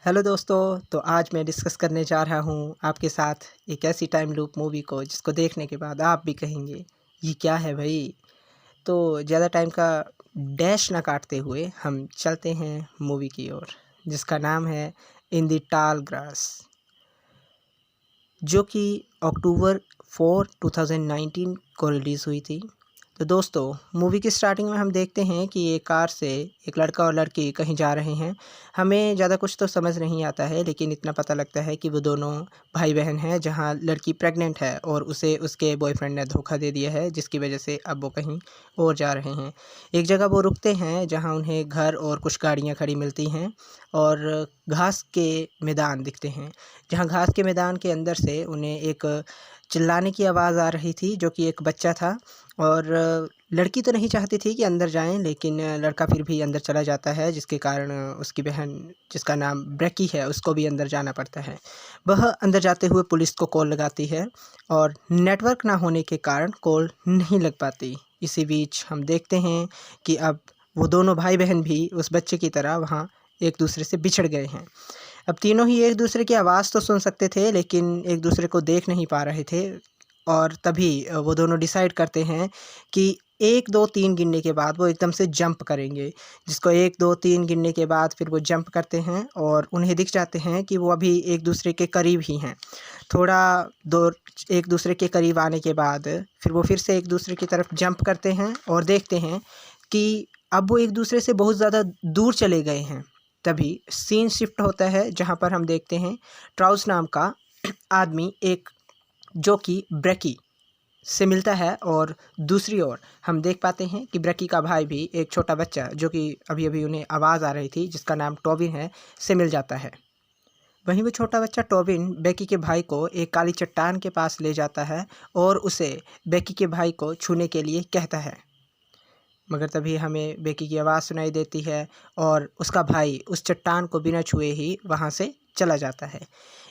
Hello दोस्तों, तो आज मैं डिस्कस करने जा रहा हूँ आपके साथ एक ऐसी टाइम लूप मूवी को जिसको देखने के बाद आप भी कहेंगे ये क्या है भाई। तो ज़्यादा टाइम का डैश ना काटते हुए हम चलते हैं मूवी की ओर, जिसका नाम है इन द टाल ग्रास, जो कि अक्टूबर 4 2019 को रिलीज़ हुई थी। तो दोस्तों, मूवी की स्टार्टिंग में हम देखते हैं कि एक कार से एक लड़का और लड़की कहीं जा रहे हैं। हमें ज़्यादा कुछ तो समझ नहीं आता है, लेकिन इतना पता लगता है कि वो दोनों भाई बहन हैं, जहां लड़की प्रेग्नेंट है और उसे उसके बॉयफ्रेंड ने धोखा दे दिया है, जिसकी वजह से अब वो कहीं और जा रहे हैं। एक जगह वो रुकते हैं जहां उन्हें घर और कुछ गाड़ियां खड़ी मिलती हैं और घास के मैदान दिखते हैं, जहां घास के मैदान के अंदर से उन्हें एक चिल्लाने की आवाज़ आ रही थी, जो कि एक बच्चा था। और लड़की तो नहीं चाहती थी कि अंदर जाएँ, लेकिन लड़का फिर भी अंदर चला जाता है, जिसके कारण उसकी बहन, जिसका नाम ब्रेकी है, उसको भी अंदर जाना पड़ता है। वह अंदर जाते हुए पुलिस को कॉल लगाती है और नेटवर्क ना होने के कारण कॉल नहीं लग पाती। इसी बीच हम देखते हैं कि अब वो दोनों भाई-बहन भी उस बच्चे की तरह वहाँ एक दूसरे से बिछड़ गए हैं। अब तीनों ही एक दूसरे की आवाज़ तो सुन सकते थे, लेकिन एक दूसरे को देख नहीं पा रहे थे। और तभी वो दोनों डिसाइड करते हैं कि 1, 2, 3 गिनने के बाद वो एकदम से जंप करेंगे। जिसको 1, 2, 3 गिनने के बाद फिर वो जंप करते हैं और उन्हें दिख जाते हैं कि वो अभी एक दूसरे के करीब ही हैं। थोड़ा दो एक दूसरे के करीब आने के बाद फिर वो फिर से एक दूसरे की तरफ जंप करते हैं और देखते हैं कि अब वो एक दूसरे से बहुत ज़्यादा दूर चले गए हैं। तभी सीन शिफ्ट होता है, जहाँ पर हम देखते हैं ट्राउस नाम का आदमी, एक जो कि ब्रेकी से मिलता है, और दूसरी ओर हम देख पाते हैं कि ब्रेकी का भाई भी, एक छोटा बच्चा जो कि अभी अभी उन्हें आवाज़ आ रही थी, जिसका नाम टोबिन है, से मिल जाता है। वहीं वो छोटा बच्चा टोबिन बेकी के भाई को एक काली चट्टान के पास ले जाता है और उसे बेकी के भाई को छूने के लिए कहता है। मगर तभी हमें बेकी की आवाज़ सुनाई देती है और उसका भाई उस चट्टान को बिना छुए ही वहाँ से चला जाता है।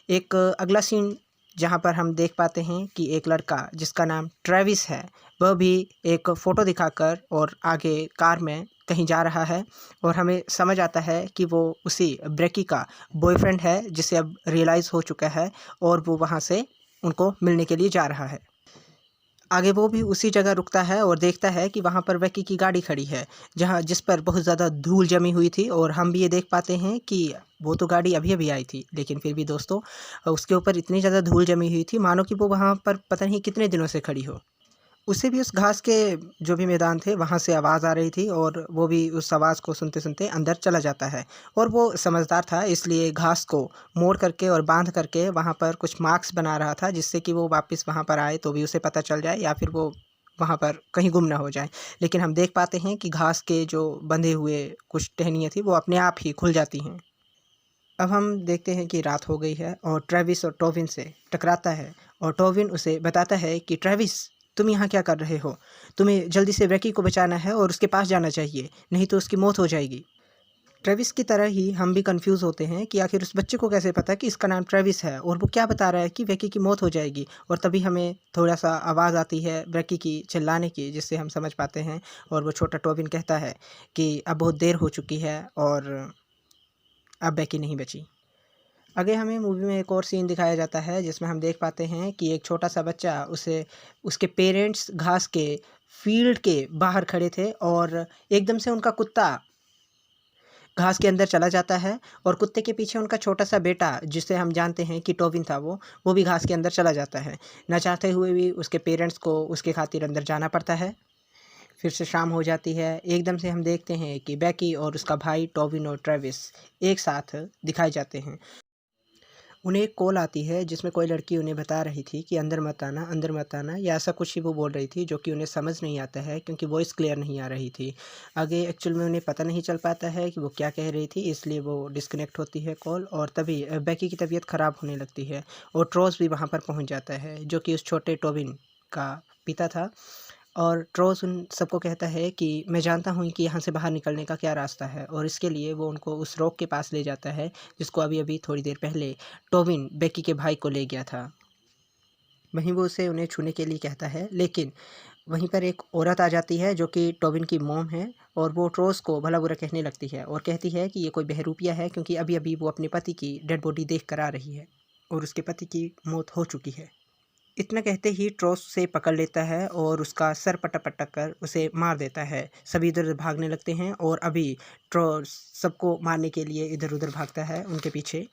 एक अगला सीन जहाँ पर हम देख पाते हैं कि एक लड़का जिसका नाम ट्रेविस है, वह भी एक फ़ोटो दिखाकर और आगे कार में कहीं जा रहा है, और हमें समझ आता है कि वो उसी ब्रेकी का बॉयफ्रेंड है, जिसे अब रियलाइज़ हो चुका है और वो वहाँ से उनको मिलने के लिए जा रहा है। आगे वो भी उसी जगह रुकता है और देखता है कि वहाँ पर बेकी की गाड़ी खड़ी है, जहाँ जिस पर बहुत ज़्यादा धूल जमी हुई थी, और हम भी ये देख पाते हैं कि वो तो गाड़ी अभी-अभी आई थी, लेकिन फिर भी दोस्तों, उसके ऊपर इतनी ज़्यादा धूल जमी हुई थी, मानो कि वो वहाँ पर पता नहीं कितने दिनों से खड़ी हो। उसे भी उस घास के जो भी मैदान थे, वहाँ से आवाज़ आ रही थी, और वो भी उस आवाज़ को सुनते-सुनते अंदर चला जाता है। और वो समझदार था, इसलिए घास को मोड़ करके और बाँध करके वहाँ पर कुछ मार्क्स बना रहा था, जिससे कि वो वापस वहाँ पर आए तो भी उसे पता चल जाए, या फिर वो वहाँ पर कहीं गुम ना हो जाए। लेकिन हम देख पाते हैं कि घास के जो बंधे हुए कुछ टहनियाँ थी, वो अपने आप ही खुल जाती हैं। अब हम देखते हैं कि रात हो गई है और ट्रेविस और टोबिन से टकराता है, और टोबिन उसे बताता है कि ट्रेविस, तुम यहाँ क्या कर रहे हो? तुम्हें जल्दी से ब्रेकी को बचाना है और उसके पास जाना चाहिए, नहीं तो उसकी मौत हो जाएगी। ट्रेविस की तरह ही हम भी कंफ्यूज होते हैं कि आखिर उस बच्चे को कैसे पता कि इसका नाम ट्रेविस है, और वो क्या बता रहा है कि ब्रेकी की मौत हो जाएगी। और तभी हमें थोड़ा सा आवाज़ आती है ब्रेकी की चिल्लाने की, जिससे हम समझ पाते हैं, और वो छोटा टोबिन कहता है कि अब बहुत देर हो चुकी है और अब ब्रेकी नहीं बची। आगे हमें मूवी में एक और सीन दिखाया जाता है, जिसमें हम देख पाते हैं कि एक छोटा-सा बच्चा, उसे उसके पेरेंट्स घास के फील्ड के बाहर खड़े थे, और एकदम से उनका कुत्ता घास के अंदर चला जाता है, और कुत्ते के पीछे उनका छोटा-सा बेटा, जिसे हम जानते हैं कि टोबिन था, वो भी घास के अंदर चला जाता है। ना चाहते हुए भी उसके पेरेंट्स को उसके खातिर अंदर जाना पड़ता है। फिर से शाम हो जाती है। एकदम से हम देखते हैं कि बेकी और उसका भाई टोबिन और ट्रेविस एक साथ दिखाए जाते हैं। उन्हें एक कॉल आती है, जिसमें कोई लड़की उन्हें बता रही थी कि अंदर मत आना, या ऐसा कुछ ही वो बोल रही थी, जो कि उन्हें समझ नहीं आता है, क्योंकि वॉइस क्लियर नहीं आ रही थी। आगे एक्चुअल में उन्हें पता नहीं चल पाता है कि वो क्या कह रही थी, इसलिए वो डिस्कनेक्ट होती है कॉल, और तभी बेकी की तबीयत ख़राब होने लगती है, और ट्रोस भी वहाँ पर पहुँच जाता है, जो कि उस छोटे टोबिन का पिता था। और ट्रोस उन सबको कहता है कि मैं जानता हूँ कि यहाँ से बाहर निकलने का क्या रास्ता है, और इसके लिए वो उनको उस रॉक के पास ले जाता है, जिसको अभी-अभी थोड़ी देर पहले टोबिन बेकी के भाई को ले गया था। वहीं वो उसे उन्हें छूने के लिए कहता है, लेकिन वहीं पर एक औरत आ जाती है जो कि टोबिन की मॉम है, और वो ट्रोस को भला बुरा कहने लगती है और कहती है कि ये कोई बहरूपिया है, क्योंकि अभी अभी वो अपने पति की डेड बॉडी देख कर आ रही है और उसके पति की मौत हो चुकी है। इतना कहते ही ट्रोस उसे पकड़ लेता है और उसका सर पटक पटक कर उसे मार देता है। सभी इधर उधर भागने लगते हैं और अभी ट्रोस सबको मारने के लिए इधर उधर भागता है उनके पीछे,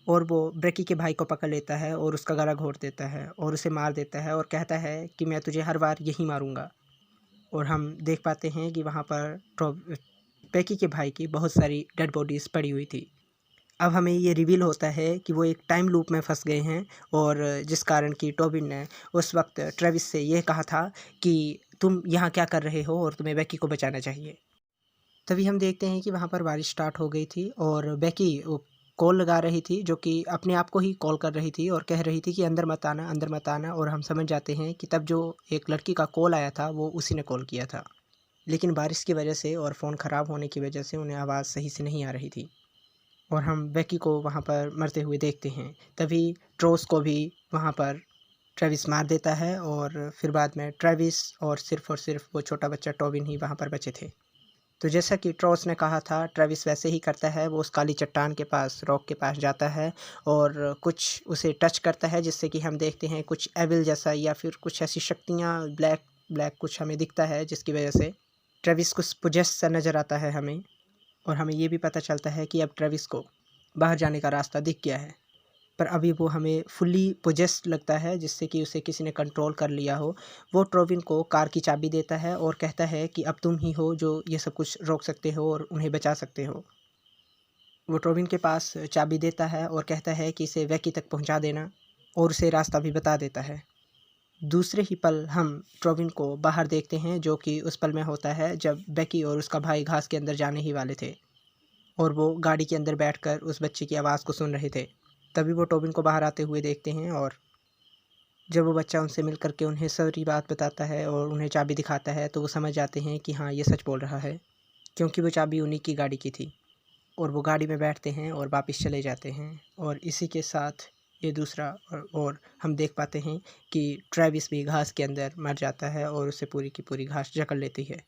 और वो ब्रेकी के भाई को पकड़ लेता है और उसका गला घोंट देता है और उसे मार देता है और कहता है कि मैं तुझे हर बार यही मारूंगा। और हम देख पाते हैं कि वहाँ पर बेकी के भाई की बहुत सारी डेड बॉडीज़ पड़ी हुई थी। अब हमें ये रिवील होता है कि वो एक टाइम लूप में फंस गए हैं, और जिस कारण कि टोबिन ने उस वक्त ट्रेविस से ये कहा था कि तुम यहाँ क्या कर रहे हो और तुम्हें बेकी को बचाना चाहिए। तभी हम देखते हैं कि वहाँ पर बारिश स्टार्ट हो गई थी और बेकी वो कॉल लगा रही थी, जो कि अपने आप को ही कॉल कर रही थी और कह रही थी कि अंदर मत आना, अंदर मत आना। और हम समझ जाते हैं कि तब जो एक लड़की का कॉल आया था वो उसी ने कॉल किया था, लेकिन बारिश की वजह से और फ़ोन ख़राब होने की वजह से उन्हें आवाज़ सही से नहीं आ रही थी, और हम बेकी को वहाँ पर मरते हुए देखते हैं। तभी ट्रोस को भी वहाँ पर ट्रेविस मार देता है, और फिर बाद में ट्रेविस और सिर्फ वो छोटा बच्चा टोबिन ही वहाँ पर बचे थे। तो जैसा कि ट्रोस ने कहा था, ट्रेविस वैसे ही करता है। वो उस काली चट्टान के पास, रॉक के पास जाता है और कुछ उसे टच करता है, जिससे कि हम देखते हैं कुछ एविल जैसा या फिर कुछ ऐसी शक्तियाँ, ब्लैक ब्लैक कुछ हमें दिखता है, जिसकी वजह से ट्रेविस कुछ पोजेस सा नज़र आता है हमें। और हमें ये भी पता चलता है कि अब ट्रेविस को बाहर जाने का रास्ता दिख गया है, पर अभी वो हमें फुल्ली पोजेस्ड लगता है, जिससे कि उसे किसी ने कंट्रोल कर लिया हो। वो टोबिन को कार की चाबी देता है और कहता है कि अब तुम ही हो जो ये सब कुछ रोक सकते हो और उन्हें बचा सकते हो। वो टोबिन के पास चाबी देता है और कहता है कि इसे वैकी तक पहुंचा देना, और उसे रास्ता भी बता देता है। दूसरे ही पल हम टोबिन को बाहर देखते हैं, जो कि उस पल में होता है जब बेकी और उसका भाई घास के अंदर जाने ही वाले थे और वो गाड़ी के अंदर बैठकर उस बच्चे की आवाज़ को सुन रहे थे। तभी वो टोबिन को बाहर आते हुए देखते हैं, और जब वो बच्चा उनसे मिल कर के उन्हें सारी बात बताता है और उन्हें चाबी दिखाता है, तो वो समझ जाते हैं कि हाँ, ये सच बोल रहा है, क्योंकि वो चाबी उन्हीं की गाड़ी की थी। और वो गाड़ी में बैठते हैं और वापस चले जाते हैं, और इसी के साथ ये दूसरा और हम देख पाते हैं कि ट्रेविस भी घास के अंदर मर जाता है और उसे पूरी की पूरी घास जकड़ लेती है।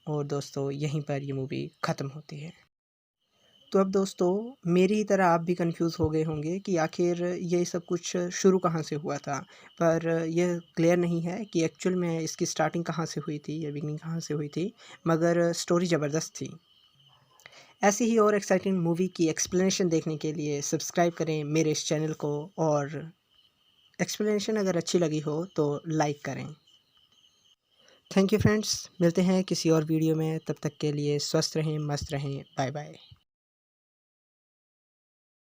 और दोस्तों, यहीं पर ये मूवी ख़त्म होती है। तो अब दोस्तों, मेरी ही तरह आप भी कंफ्यूज हो गए होंगे कि आखिर ये सब कुछ शुरू कहाँ से हुआ था, पर यह क्लियर नहीं है कि एक्चुअल में इसकी स्टार्टिंग कहाँ से हुई थी या बिगनिंग कहाँ से हुई थी, मगर स्टोरी ज़बरदस्त थी। ऐसी ही और एक्साइटिंग मूवी की एक्सप्लेनेशन देखने के लिए सब्सक्राइब करें मेरे इस चैनल को, और एक्सप्लेनेशन अगर अच्छी लगी हो तो लाइक करें। थैंक यू फ्रेंड्स, मिलते हैं किसी और वीडियो में। तब तक के लिए स्वस्थ रहें, मस्त रहें, बाय बाय।